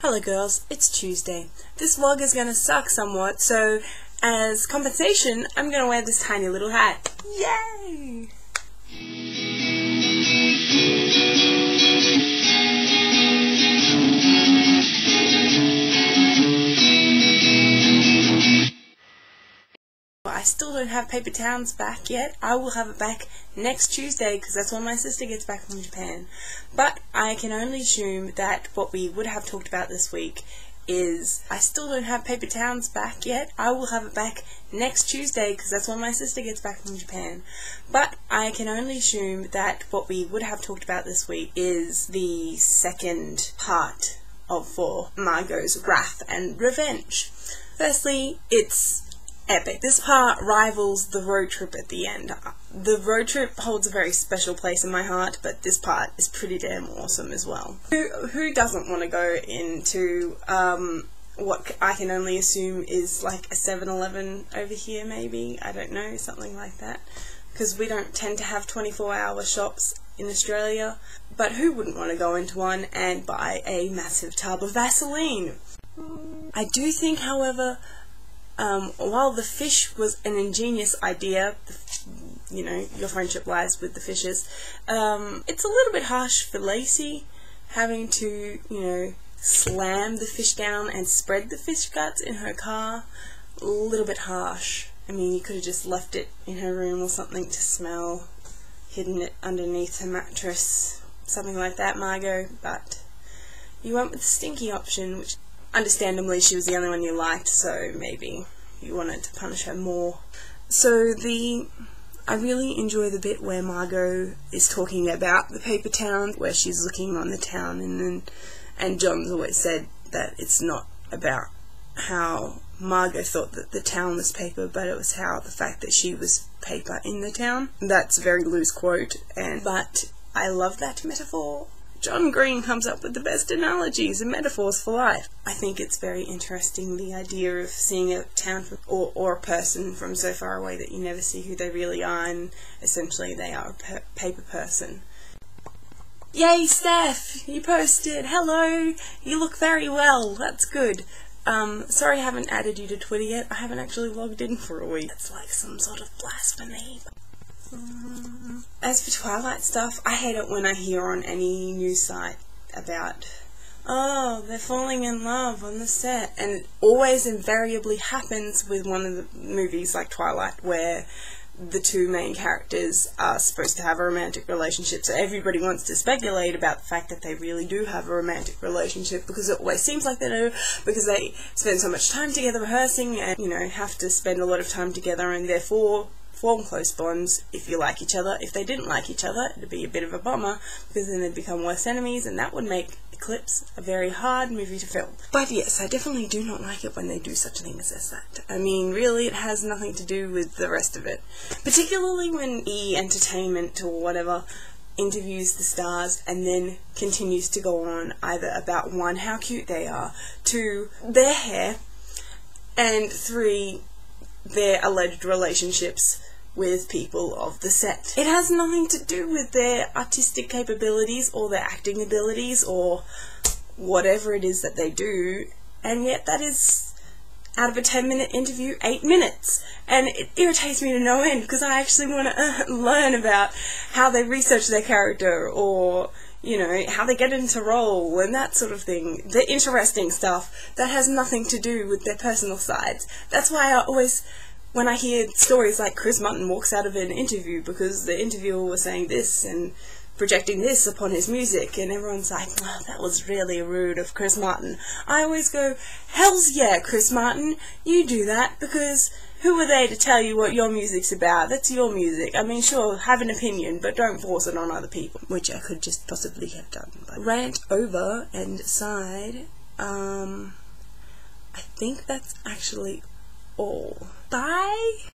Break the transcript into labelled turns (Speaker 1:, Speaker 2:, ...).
Speaker 1: Hello girls, it's Tuesday. This vlog is going to suck somewhat, so as compensation, I'm going to wear this tiny little hat. Yay! I still don't have paper towns back yet. I will have it back next Tuesday because that's when my sister gets back from Japan. But I can only assume that what we would have talked about this week is I still don't have paper towns back yet. I will have it back next Tuesday because that's when my sister gets back from Japan. But I can only assume that what we would have talked about this week is the second part of For Margot's Wrath and Revenge. Firstly, it's epic. This part rivals the road trip at the end. The road trip holds a very special place in my heart, but this part is pretty damn awesome as well. Who doesn't want to go into what I can only assume is like a 7-Eleven over here, maybe? I don't know, something like that. Because we don't tend to have 24-hour shops in Australia. But who wouldn't want to go into one and buy a massive tub of Vaseline? I do think, however, while the fish was an ingenious idea, you know, your friendship lies with the fishes, it's a little bit harsh for Lacey having to, you know, slam the fish down and spread the fish guts in her car. A little bit harsh. I mean, you could have just left it in her room or something to smell, hidden it underneath her mattress, something like that, Margot, but you went with the stinky option, which understandably she was the only one you liked, so maybe you wanted to punish her more. So I really enjoy the bit where Margot is talking about the paper town, where she's looking on the town, and John's always said that it's not about how Margot thought that the town was paper, but it was how the fact that she was paper in the town. That's a very loose quote, but I love that metaphor. John Green comes up with the best analogies and metaphors for life. I think it's very interesting, the idea of seeing a town or a person from so far away that you never see who they really are, and essentially they are a paper person. Yay, Steph! You posted! Hello! You look very well, that's good. Sorry I haven't added you to Twitter yet. I haven't actually logged in for a week. It's like some sort of blasphemy. As for Twilight stuff, I hate it when I hear on any news site about, oh, they're falling in love on the set, and it always invariably happens with one of the movies like Twilight where the two main characters are supposed to have a romantic relationship, so everybody wants to speculate about the fact that they really do have a romantic relationship, because it always seems like they do, because they spend so much time together rehearsing and, you know, have to spend a lot of time together and therefore form close bonds if you like each other. If they didn't like each other, it'd be a bit of a bummer, because then they'd become worse enemies, and that would make Eclipse a very hard movie to film. But yes, I definitely do not like it when they do such things as that. I mean, really, it has nothing to do with the rest of it. Particularly when E! Entertainment or whatever interviews the stars and then continues to go on either about 1, how cute they are, 2, their hair, and 3, their alleged relationships with people of the set. It has nothing to do with their artistic capabilities or their acting abilities or whatever it is that they do, and yet that is, out of a 10-minute interview, 8 minutes. And it irritates me to no end, because I actually want to learn about how they research their character, or, you know, how they get into role and that sort of thing. The interesting stuff that has nothing to do with their personal sides. That's why I always, when I hear stories like Chris Martin walks out of an interview because the interviewer was saying this and projecting this upon his music, and everyone's like, oh, that was really rude of Chris Martin. I always go, hells yeah, Chris Martin, you do that, because who are they to tell you what your music's about? That's your music. I mean, sure, have an opinion, but don't force it on other people, which I could just possibly have done. But rant over and aside, I think that's actually all. Bye!